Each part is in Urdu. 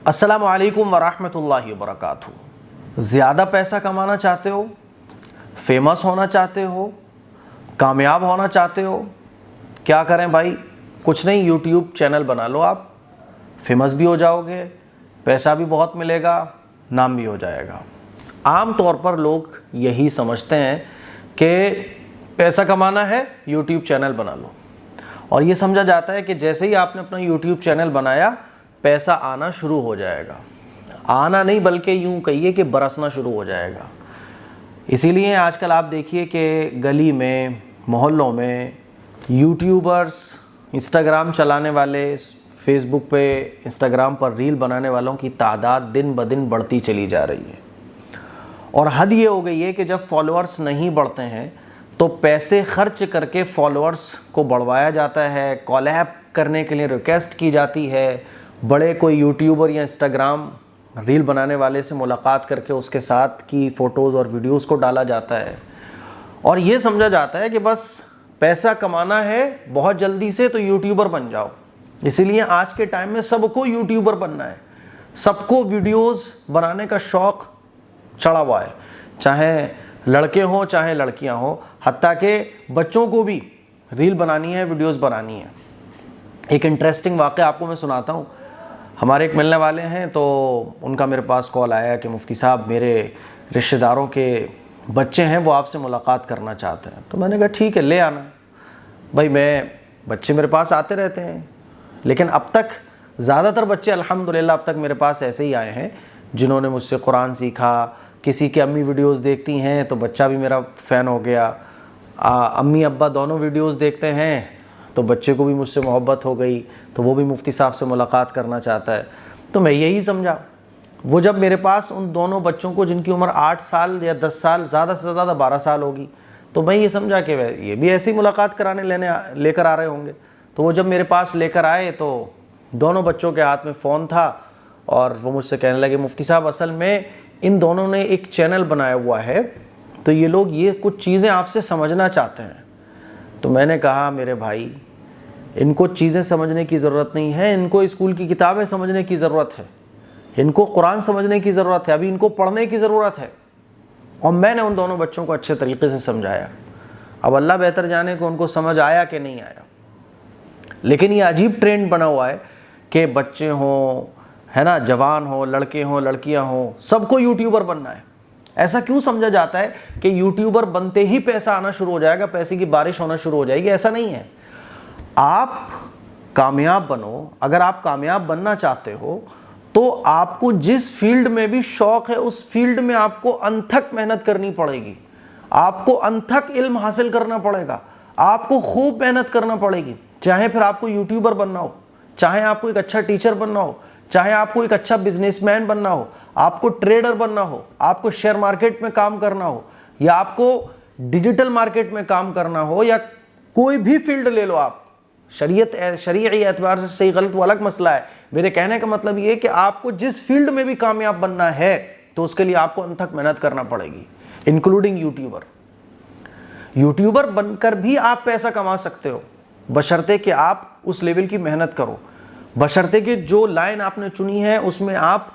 السلام علیکم ورحمۃ اللہ وبرکاتہ۔ زیادہ پیسہ کمانا چاہتے ہو، فیمس ہونا چاہتے ہو، کامیاب ہونا چاہتے ہو، کیا کریں بھائی؟ کچھ نہیں، یوٹیوب چینل بنا لو، آپ فیمس بھی ہو جاؤ گے، پیسہ بھی بہت ملے گا، نام بھی ہو جائے گا۔ عام طور پر لوگ یہی سمجھتے ہیں کہ پیسہ کمانا ہے، یوٹیوب چینل بنا لو، اور یہ سمجھا جاتا ہے کہ جیسے ہی آپ نے اپنا یوٹیوب چینل بنایا پیسہ آنا شروع ہو جائے گا۔ آنا نہیں بلکہ یوں کہیے کہ برسنا شروع ہو جائے گا۔ اسی لیے آج کل آپ دیکھیے کہ گلی میں، محلوں میں یوٹیوبرز، انسٹاگرام چلانے والے، فیس بک پہ، انسٹاگرام پر ریل بنانے والوں کی تعداد دن بدن بڑھتی چلی جا رہی ہے، اور حد یہ ہو گئی ہے کہ جب فالوورز نہیں بڑھتے ہیں تو پیسے خرچ کر کے فالوورز کو بڑھوایا جاتا ہے، کولیب کرنے کے لیے ریکویسٹ کی جاتی ہے، بڑے کوئی یوٹیوبر یا انسٹاگرام ریل بنانے والے سے ملاقات کر کے اس کے ساتھ کی فوٹوز اور ویڈیوز کو ڈالا جاتا ہے، اور یہ سمجھا جاتا ہے کہ بس پیسہ کمانا ہے بہت جلدی سے تو یوٹیوبر بن جاؤ۔ اسی لیے آج کے ٹائم میں سب کو یوٹیوبر بننا ہے، سب کو ویڈیوز بنانے کا شوق چڑھا ہوا ہے، چاہے لڑکے ہوں چاہے لڑکیاں ہوں، حتیٰ کہ بچوں کو بھی ریل بنانی ہے، ویڈیوز بنانی ہے۔ ایک انٹرسٹنگ واقعہ آپ کو میں سناتا ہوں۔ ہمارے ایک ملنے والے ہیں، تو ان کا میرے پاس کال آیا کہ مفتی صاحب میرے رشتہ داروں کے بچے ہیں، وہ آپ سے ملاقات کرنا چاہتے ہیں۔ تو میں نے کہا ٹھیک ہے، لے آنا بھائی، بچے میرے پاس آتے رہتے ہیں، لیکن اب تک زیادہ تر بچے الحمدللہ اب تک میرے پاس ایسے ہی آئے ہیں جنہوں نے مجھ سے قرآن سیکھا، کسی کی امی ویڈیوز دیکھتی ہیں تو بچہ بھی میرا فین ہو گیا، امی ابا دونوں ویڈیوز دیکھتے ہیں تو بچے کو بھی مجھ سے محبت ہو گئی، تو وہ بھی مفتی صاحب سے ملاقات کرنا چاہتا ہے۔ تو میں یہی سمجھا، وہ جب میرے پاس ان دونوں بچوں کو، جن کی عمر 8 سال یا 10 سال، زیادہ سے زیادہ 12 سال ہوگی، تو میں یہ سمجھا کہ یہ بھی ایسی ملاقات کرانے لے کر آ رہے ہوں گے۔ تو وہ جب میرے پاس لے کر آئے تو دونوں بچوں کے ہاتھ میں فون تھا، اور وہ مجھ سے کہنے لگے مفتی صاحب اصل میں ان دونوں نے ایک چینل بنایا ہوا ہے، تو یہ لوگ یہ کچھ چیزیں آپ سے سمجھنا چاہتے ہیں۔ تو میں نے کہا میرے بھائی، ان کو چیزیں سمجھنے کی ضرورت نہیں ہے، ان کو اسکول کی کتابیں سمجھنے کی ضرورت ہے، ان کو قرآن سمجھنے کی ضرورت ہے، ابھی ان کو پڑھنے کی ضرورت ہے۔ اور میں نے ان دونوں بچوں کو اچھے طریقے سے سمجھایا۔ اب اللہ بہتر جانے کہ ان کو سمجھ آیا کہ نہیں آیا، لیکن یہ عجیب ٹرینڈ بنا ہوا ہے کہ بچے ہوں، ہے نا، جوان ہوں، لڑکے ہوں، لڑکیاں ہوں، سب کو یوٹیوبر بننا ہے۔ ایسا کیوں سمجھا جاتا ہے کہ یوٹیوبر بنتے ہی پیسہ آنا شروع ہو جائے گا، پیسے کی بارش ہونا شروع ہو جائے گی؟ ایسا نہیں ہے۔ آپ کامیاب بنو، اگر آپ کامیاب بننا چاہتے ہو تو آپ کو جس فیلڈ میں بھی شوق ہے اس فیلڈ میں آپ کو انتھک محنت کرنی پڑے گی، آپ کو انتھک علم حاصل کرنا پڑے گا، آپ کو خوب محنت کرنا پڑے گی، چاہے پھر آپ کو یوٹیوبر بننا ہو، چاہے آپ کو ایک اچھا ٹیچر بننا ہو، چاہے آپ کو ایک اچھا بزنس مین بننا ہو، آپ کو ٹریڈر بننا ہو، آپ کو شیئر مارکیٹ میں کام کرنا ہو، یا آپ کو ڈیجیٹل مارکیٹ میں کام کرنا ہو، یا کوئی بھی فیلڈ لے لو آپ۔ شرعی اعتبار سے صحیح غلط وہ الگ مسئلہ ہے، میرے کہنے کا مطلب یہ ہے کہ آپ کو جس فیلڈ میں بھی کامیاب بننا ہے تو اس کے لیے آپ کو انتھک محنت کرنا پڑے گی، انکلوڈنگ یوٹیوبر۔ یوٹیوبر بن کر بھی آپ پیسہ کما سکتے ہو، بشرطے کہ آپ اس لیول کی محنت کرو، بشرطے کہ جو لائن آپ نے چنی ہے اس میں آپ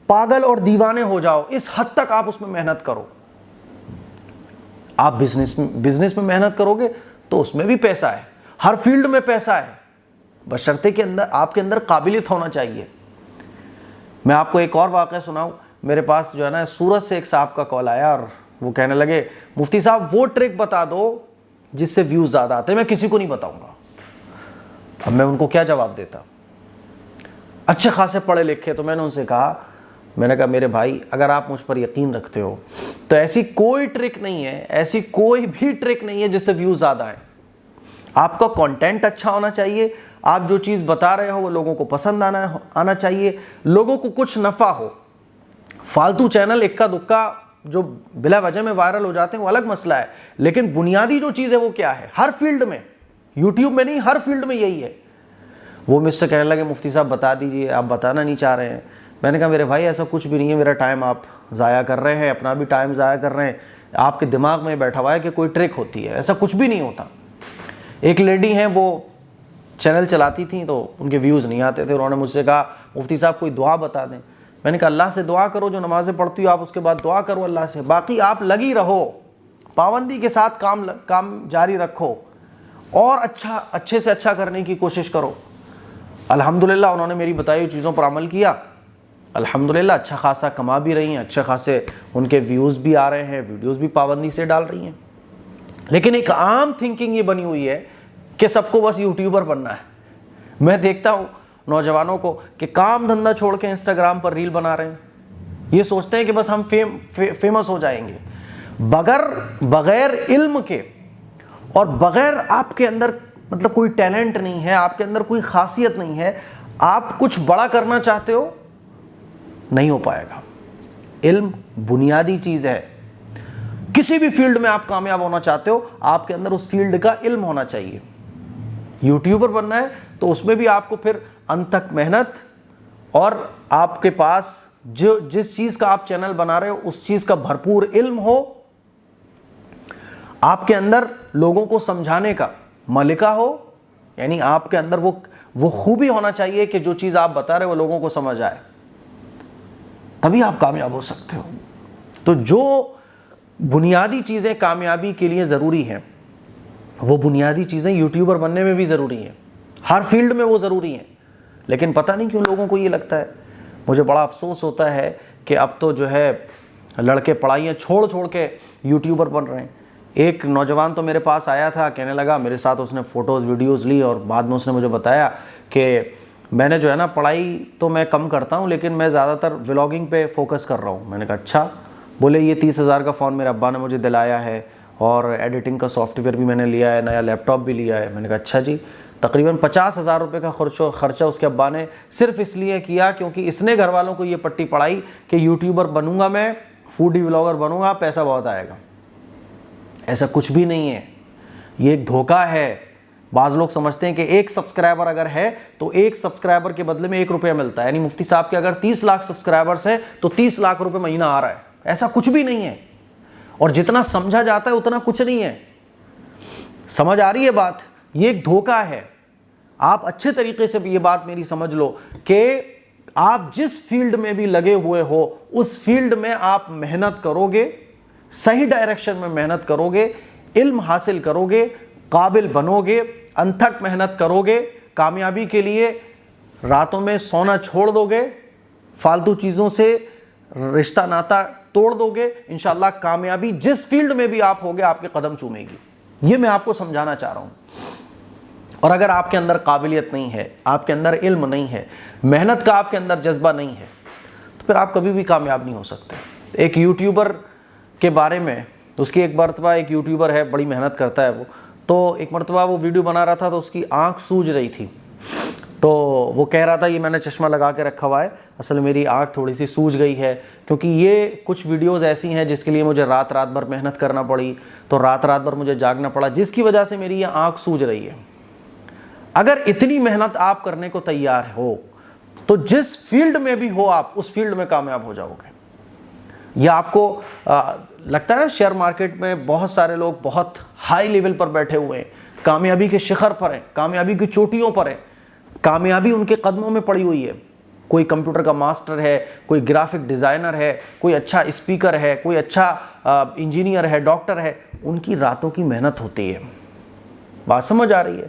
پاگل اور دیوانے ہو جاؤ، اس حد تک آپ اس میں محنت کرو۔ آپ بزنس میں محنت کرو گے تو اس میں بھی پیسہ ہے، ہر فیلڈ میں پیسہ ہے، بشرطے کہ آپ کے اندر قابلیت ہونا چاہیے۔ میں آپ کو ایک اور واقعہ سناؤں۔ میرے پاس جو ہے نا سورت سے ایک صاحب کا کال آیا، اور وہ کہنے لگے مفتی صاحب وہ ٹرک بتا دو جس سے ویوز زیادہ آتے ہیں، میں کسی کو نہیں بتاؤں گا۔ اب میں ان کو کیا جواب دیتا؟ اچھے خاصے پڑھے لکھے، تو میں نے ان سے کہا میرے بھائی اگر آپ مجھ پر یقین رکھتے ہو تو ایسی کوئی ٹرک نہیں ہے، ایسی کوئی بھی ٹرک نہیں ہے جس سے ویوز زیادہ آئیں۔ آپ کا کنٹینٹ اچھا ہونا چاہیے، آپ جو چیز بتا رہے ہو وہ لوگوں کو پسند آنا چاہیے، لوگوں کو کچھ نفع ہو۔ فالتو چینل اکا دکا جو بلا وجہ میں وائرل ہو جاتے ہیں وہ الگ مسئلہ ہے، لیکن بنیادی جو چیز ہے وہ کیا ہے؟ ہر فیلڈ میں، یوٹیوب میں نہیں، ہر فیلڈ میں یہی ہے۔ وہ مجھ سے کہنے لگے مفتی صاحب بتا دیجئے، آپ بتانا نہیں چاہ رہے ہیں۔ میں نے کہا میرے بھائی ایسا کچھ بھی نہیں ہے، میرا ٹائم آپ ضائع کر رہے ہیں، اپنا بھی ٹائم ضائع کر رہے ہیں، آپ کے دماغ میں بیٹھا ہوا ہے کہ کوئی ٹرک ہوتی ہے، ایسا کچھ بھی نہیں ہوتا۔ ایک لیڈی ہیں، وہ چینل چلاتی تھیں تو ان کے ویوز نہیں آتے تھے. انہوں نے مجھ سے کہا مفتی صاحب کوئی دعا بتا دیں. میں نے کہا اللہ سے دعا کرو, جو نمازیں پڑھتی ہو آپ اس کے بعد دعا کرو اللہ سے, باقی آپ لگی رہو, پابندی کے ساتھ کام جاری رکھو اور اچھے سے اچھا کرنے کی کوشش کرو. الحمدللہ انہوں نے میری بتائی ہوئی چیزوں پر عمل کیا, الحمدللہ اچھا خاصا کما بھی رہی ہیں, اچھے خاصے ان کے ویوز بھی آ رہے ہیں, ویڈیوز بھی پابندی سے ڈال رہی ہیں. لیکن ایک عام تھنکنگ یہ بنی ہوئی ہے کہ سب کو بس یوٹیوبر بننا ہے. میں دیکھتا ہوں نوجوانوں کو کہ کام دھندہ چھوڑ کے انسٹاگرام پر ریل بنا رہے ہیں, یہ سوچتے ہیں کہ بس ہم فیمس ہو جائیں گے. بغیر علم کے اور بغیر آپ کے اندر مطلب کوئی ٹیلنٹ نہیں ہے, آپ کے اندر کوئی خاصیت نہیں ہے, آپ کچھ بڑا کرنا چاہتے ہو نہیں ہو پائے گا. علم بنیادی چیز ہے. کسی بھی فیلڈ میں آپ کامیاب ہونا چاہتے ہو آپ کے اندر اس فیلڈ کا علم ہونا چاہیے. یوٹیوبر بننا ہے تو اس میں بھی آپ کو پھر انتھک محنت اور آپ کے پاس جس چیز کا آپ چینل بنا رہے ہو اس چیز کا بھرپور علم ہو, آپ کے اندر لوگوں کو سمجھانے کا ملکہ ہو, یعنی آپ کے اندر وہ خوبی ہونا چاہیے کہ جو چیز آپ بتا رہے ہو وہ لوگوں کو سمجھ آئے, تبھی آپ کامیاب ہو سکتے ہو. تو جو بنیادی چیزیں کامیابی کے لیے ضروری ہیں وہ بنیادی چیزیں یوٹیوبر بننے میں بھی ضروری ہیں, ہر فیلڈ میں وہ ضروری ہیں. لیکن پتہ نہیں کیوں لوگوں کو یہ لگتا ہے, مجھے بڑا افسوس ہوتا ہے کہ اب تو جو ہے لڑکے پڑھائیاں چھوڑ کے یوٹیوبر بن رہے ہیں. ایک نوجوان تو میرے پاس آیا تھا, کہنے لگا میرے ساتھ اس نے فوٹوز ویڈیوز لی اور بعد میں اس نے مجھے بتایا کہ میں نے جو ہے نا پڑھائی تو میں کم کرتا ہوں لیکن میں زیادہ تر ولاگنگ پہ فوکس کر رہا ہوں. میں نے کہا اچھا. بولے یہ 30,000 کا فون میرے ابا نے مجھے دلایا ہے اور ایڈیٹنگ کا سافٹ ویئر بھی میں نے لیا ہے, نیا لیپ ٹاپ بھی لیا ہے. میں نے کہا اچھا جی. تقریباً 50,000 روپے کا خرچہ اس کے ابا نے صرف اس لیے کیا کیونکہ اس نے گھر والوں کو یہ پٹی پڑھائی کہ یوٹیوبر بنوں گا میں, فوڈی ولاگر بنوں گا, پیسہ بہت آئے گا. ایسا کچھ بھی نہیں ہے, یہ ایک دھوکہ ہے. بعض لوگ سمجھتے ہیں کہ ایک سبسکرائبر اگر ہے تو ایک سبسکرائبر کے بدلے میں 1 روپیہ ملتا ہے, یعنی مفتی صاحب کے اگر 30 لاکھ سبسکرائبرز ہیں تو 30 لاکھ روپے مہینہ آ رہا ہے. ایسا کچھ بھی نہیں ہے, اور جتنا سمجھا جاتا ہے اتنا کچھ نہیں ہے. سمجھ آ رہی ہے بات؟ یہ ایک دھوکہ ہے. آپ اچھے طریقے سے بھی یہ بات میری سمجھ لو کہ آپ جس فیلڈ میں بھی لگے ہوئے ہو اس فیلڈ میں آپ محنت کرو گے, صحیح ڈائریکشن میں محنت کرو گے, علم حاصل کرو گے, قابل بنو گے, انتھک محنت کرو گے, کامیابی کے لیے راتوں میں سونا چھوڑ دو گے, فالتو چیزوں سے رشتہ ناتا توڑ دو گے, انشاءاللہ کامیابی جس فیلڈ میں بھی آپ ہوگے آپ کے قدم چومے گی. یہ میں آپ کو سمجھانا چاہ رہا ہوں. اور اگر آپ کے اندر قابلیت نہیں ہے, آپ کے اندر علم نہیں ہے, محنت کا آپ کے اندر جذبہ نہیں ہے, تو پھر آپ کبھی بھی کامیاب نہیں ہو سکتے. ایک یوٹیوبر کے بارے میں, اس کی ایک مرتبہ ایک یوٹیوبر ہے, بڑی محنت کرتا ہے وہ, تو ایک مرتبہ وہ ویڈیو بنا رہا تھا تو اس کی آنکھ سوج رہی تھی. تو وہ کہہ رہا تھا یہ میں نے چشمہ لگا کے رکھا ہوا ہے, اصل میری آنکھ تھوڑی سی سوج گئی ہے کیونکہ یہ کچھ ویڈیوز ایسی ہیں جس کے لیے مجھے رات بھر محنت کرنا پڑی, تو رات بھر مجھے جاگنا پڑا جس کی وجہ سے میری یہ آنکھ سوج رہی ہے. اگر اتنی محنت آپ کرنے کو تیار ہو تو جس فیلڈ میں بھی ہو آپ اس فیلڈ میں کامیاب ہو جاؤ گے. یہ آپ کو لگتا ہے نا شیئر مارکیٹ میں بہت سارے لوگ بہت ہائی لیول پر بیٹھے ہوئے ہیں, کامیابی کے شخر پر ہیں, کامیابی کی چوٹیوں پر ہیں, کامیابی ان کے قدموں میں پڑی ہوئی ہے. کوئی کمپیوٹر کا ماسٹر ہے, کوئی گرافک ڈیزائنر ہے, کوئی اچھا اسپیکر ہے, کوئی اچھا انجینئر ہے, ڈاکٹر ہے, ان کی راتوں کی محنت ہوتی ہے. بات سمجھ آ رہی ہے؟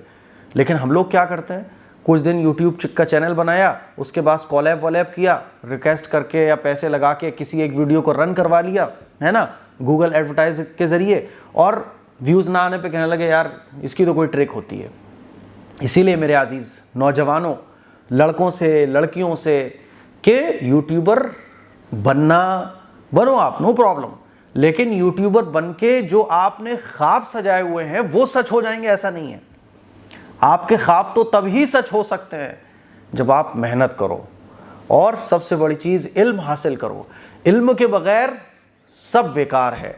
لیکن ہم لوگ کیا کرتے ہیں, کچھ دن یوٹیوب کا چینل بنایا, اس کے بعد کالیب والیب کیا, ریکویسٹ کر کے یا پیسے لگا کے کسی ایک ویڈیو کو رن کروا لیا ہے نا گوگل ایڈورٹائز کے ذریعے, اور ویوز نہ آنے پہ کہنے لگے یار اس کی تو کوئی ٹرک ہوتی ہے. اسی لیے میرے عزیز نوجوانوں, لڑکوں سے لڑکیوں سے کہ یوٹیوبر بنو آپ, نو پرابلم, لیکن یوٹیوبر بن کے جو آپ نے خواب سجائے ہوئے ہیں وہ سچ ہو جائیں گے ایسا نہیں ہے. آپ کے خواب تو تب ہی سچ ہو سکتے ہیں جب آپ محنت کرو, اور سب سے بڑی چیز علم حاصل کرو. علم کے بغیر سب بیکار ہے.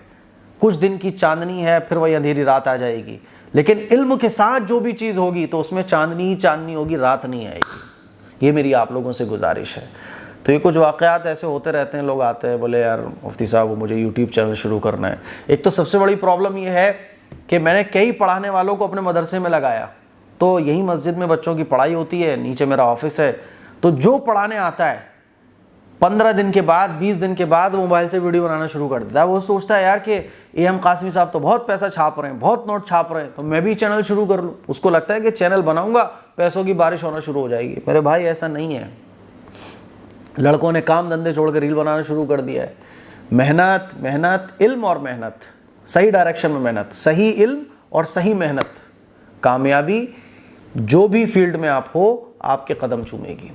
کچھ دن کی چاندنی ہے پھر وہی اندھیری رات آ جائے گی, لیکن علم کے ساتھ جو بھی چیز ہوگی تو اس میں چاندنی ہی چاندنی ہوگی, رات نہیں آئے گی. یہ میری آپ لوگوں سے گزارش ہے. تو یہ کچھ واقعات ایسے ہوتے رہتے ہیں, لوگ آتے ہیں بولے یار مفتی صاحب وہ مجھے یوٹیوب چینل شروع کرنا ہے. ایک تو سب سے بڑی پرابلم یہ ہے کہ میں نے کئی پڑھانے والوں کو اپنے مدرسے میں لگایا, تو یہی مسجد میں بچوں کی پڑھائی ہوتی ہے, نیچے میرا آفس ہے, تو جو پڑھانے آتا ہے 15 دن کے بعد 20 دن کے بعد وہ موبائل سے ویڈیو بنانا شروع کر دیتا ہے. وہ سوچتا ہے یار کہ اے ایم قاسمی صاحب تو بہت پیسہ چھاپ رہے ہیں, بہت نوٹ چھاپ رہے ہیں, تو میں بھی چینل شروع کر لوں. اس کو لگتا ہے کہ چینل بناؤں گا پیسوں کی بارش ہونا شروع ہو جائے گی. میرے بھائی ایسا نہیں ہے. لڑکوں نے کام دھندے چھوڑ کے ریل بنانا شروع کر دیا ہے. محنت محنت علم اور محنت, صحیح ڈائریکشن میں محنت, صحیح علم اور صحیح محنت, کامیابی جو بھی فیلڈ میں آپ ہو آپ کے قدم چومے گی.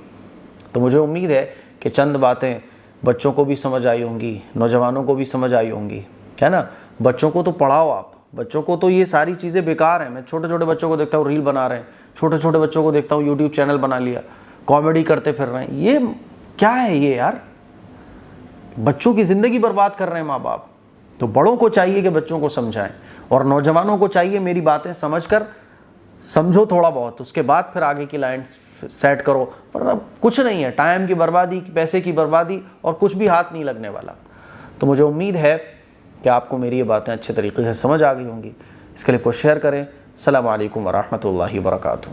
تو مجھے امید ہے کہ چند باتیں بچوں کو بھی سمجھ آئی ہوں گی, نوجوانوں کو بھی سمجھ آئی ہوں گی, ہے نا. بچوں کو تو پڑھاؤ آپ, بچوں کو تو یہ ساری چیزیں بیکار ہیں. میں چھوٹے چھوٹے بچوں کو دیکھتا ہوں ریل بنا رہے ہیں, چھوٹے چھوٹے بچوں کو دیکھتا ہوں یوٹیوب چینل بنا لیا, کامیڈی کرتے پھر رہے ہیں. یہ کیا ہے یہ یار؟ بچوں کی زندگی برباد کر رہے ہیں ماں باپ. تو بڑوں کو چاہیے کہ بچوں کو سمجھائیں, اور نوجوانوں کو چاہیے میری باتیں سمجھ کر سمجھو تھوڑا بہت, اس کے بعد پھر آگے کی لائن سیٹ کرو. پر اب کچھ نہیں ہے, ٹائم کی بربادی, پیسے کی بربادی, اور کچھ بھی ہاتھ نہیں لگنے والا. تو مجھے امید ہے کہ آپ کو میری یہ باتیں اچھے طریقے سے سمجھ آ گئی ہوں گی. اس کے لیے کوئی شیئر کریں. السلام علیکم ورحمۃ اللہ وبرکاتہ.